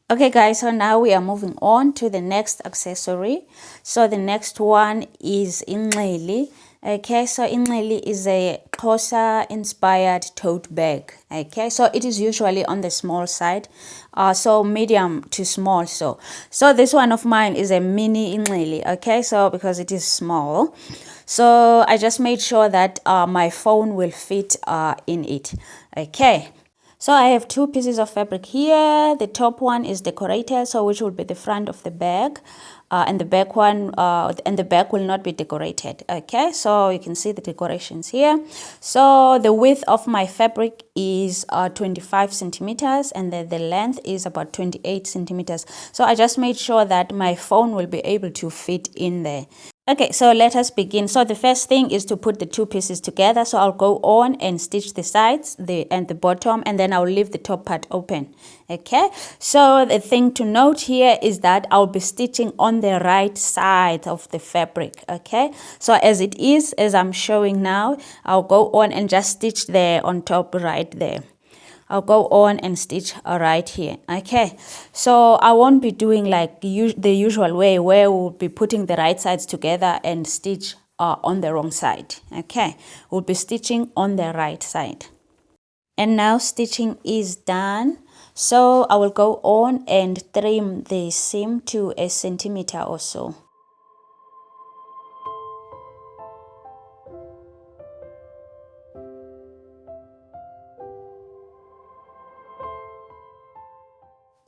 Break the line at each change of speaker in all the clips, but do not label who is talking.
Okay guys, so now we are moving on to the next accessory. So the next one is inxili. Okay, so inxili is a Xhosa inspired tote bag. Okay, so it is usually on the small side, so medium to small. So this one of mine is a mini inxili. Okay, so because it is small, so I just made sure that my phone will fit in it. Okay. So I have two pieces of fabric here. The top one is decorated, so which will be the front of the bag, and the back one, and the back will not be decorated. Okay, so you can see the decorations here. So the width of my fabric is 25 centimeters, and the length is about 28 centimeters. So I just made sure that my phone will be able to fit in there. Okay, so let us begin. So the first thing is to put the two pieces together. So I'll go on and stitch the sides and the bottom, and then I'll leave the top part open. Okay, so the thing to note here is that I'll be stitching on the right side of the fabric. Okay, so as it is, as I'm showing now, I'll go on and just stitch there on top right there. I'll go on and stitch right here. Okay, so I won't be doing like the usual way where we'll be putting the right sides together and stitch on the wrong side. Okay, we'll be stitching on the right side. And now stitching is done. So I will go on and trim the seam to 1 centimeter or so.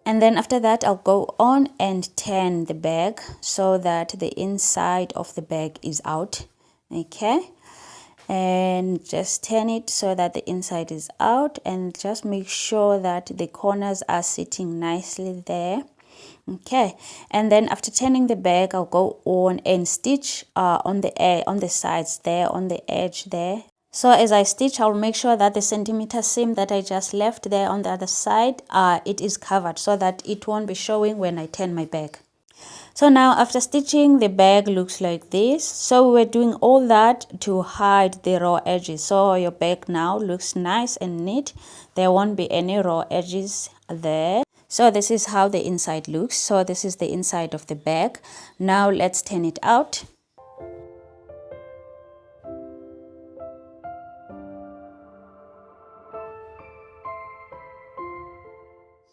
And then after that, I'll go on and turn the bag so that the inside of the bag is out. Okay, and just turn it so that the inside is out, and just make sure that the corners are sitting nicely there. Okay, and then after turning the bag, I'll go on and stitch on the sides there, on the edge there. So as I stitch, I'll make sure that the centimeter seam that I just left there on the other side, it is covered so that it won't be showing when I turn my bag. So now after stitching, the bag looks like this. So we're doing all that to hide the raw edges. So your bag now looks nice and neat. There won't be any raw edges there. So this is how the inside looks. So this is the inside of the bag. Now let's turn it out.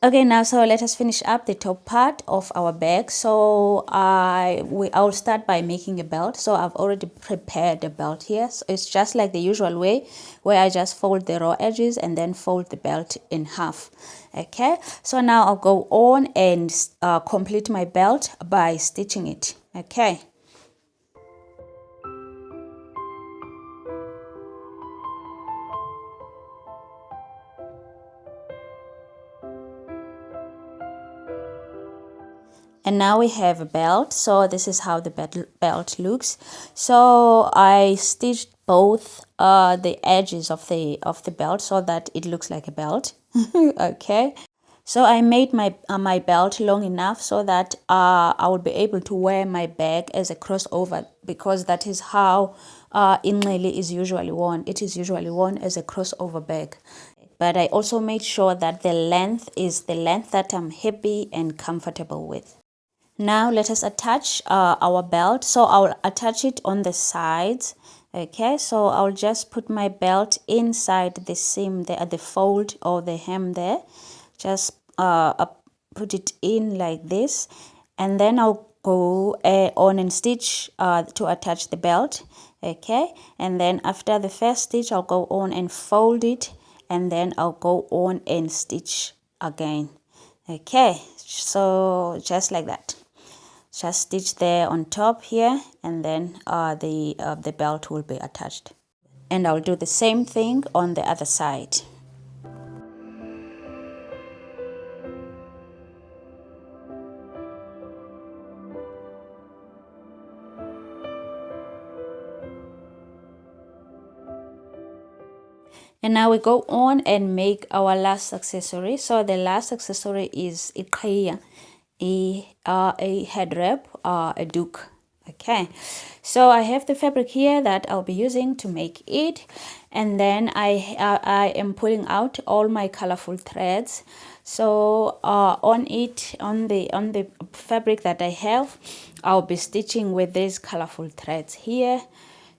Okay, now so let us finish up the top part of our bag. So I'll start by making a belt. So I've already prepared a belt here. So it's just like the usual way where I just fold the raw edges and then fold the belt in half. Okay, so now I'll go on and complete my belt by stitching it. Okay. And now we have a belt. So this is how the belt looks. So I stitched both the edges of the belt so that it looks like a belt. Okay. So I made my belt long enough so that I will be able to wear my bag as a crossover, because that is how inxili is usually worn. It is usually worn as a crossover bag. But I also made sure that the length is the length that I'm happy and comfortable with. Now let us attach our belt. So I'll attach it on the sides. Okay, so I'll just put my belt inside the seam there at the fold or the hem there. Just put it in like this, and then I'll go on and stitch to attach the belt. Okay, and then after the first stitch, I'll go on and fold it, and then I'll go on and stitch again. Okay, so just like that. Just stitch there on top here, and then the belt will be attached. And I'll do the same thing on the other side. And now we go on and make our last accessory. So the last accessory is a head wrap, a duke. Okay, so I have the fabric here that I'll be using to make it, and then I am pulling out all my colorful threads. So on the fabric that I have, I'll be stitching with these colorful threads here.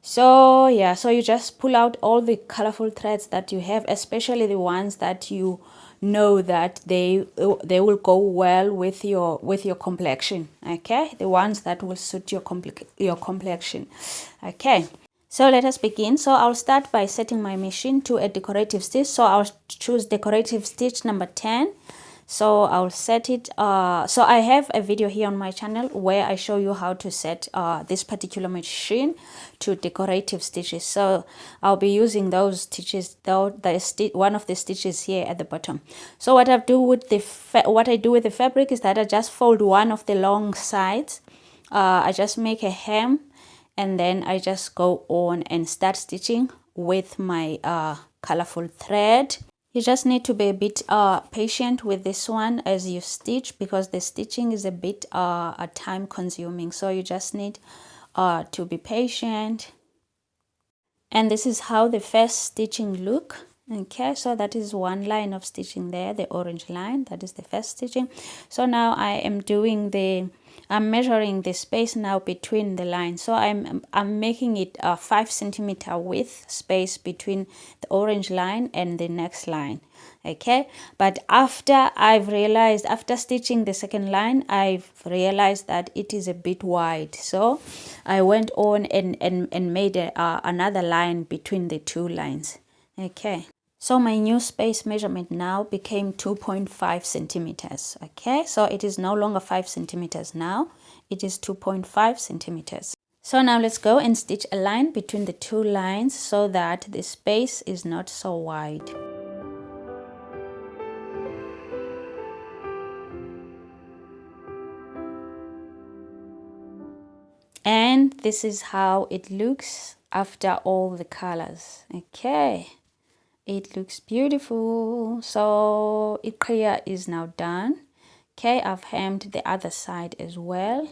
So yeah, so you just pull out all the colorful threads that you have, especially the ones that you know that they will go well with your complexion. Okay, the ones that will suit your complexion. Okay, so let us begin. So I'll start by setting my machine to a decorative stitch. So I'll choose decorative stitch number 10. So I'll set it. So I have a video here on my channel where I show you how to set this particular machine to decorative stitches. So I'll be using those stitches, though one of the stitches here at the bottom. So what I do with the fabric is that I just fold one of the long sides. I just make a hem, and then I just go on and start stitching with my colorful thread. You just need to be a bit patient with this one as you stitch, because the stitching is a bit time consuming. So you just need to be patient. And this is how the first stitching look. Okay, so that is one line of stitching there, the orange line, that is the first stitching. So now I am doing I'm measuring the space now between the lines. So I'm making it a 5 centimeter width space between the orange line and the next line. Okay, but after stitching the second line, I've realized that it is a bit wide. So I went on and made another line between the two lines. Okay, so my new space measurement now became 2.5 centimeters. Okay, so it is no longer 5 centimeters now, it is 2.5 centimeters. So now let's go and stitch a line between the two lines so that the space is not so wide. And this is how it looks after all the colors. Okay, it looks beautiful. So Ikea is now done. Okay, I've hemmed the other side as well.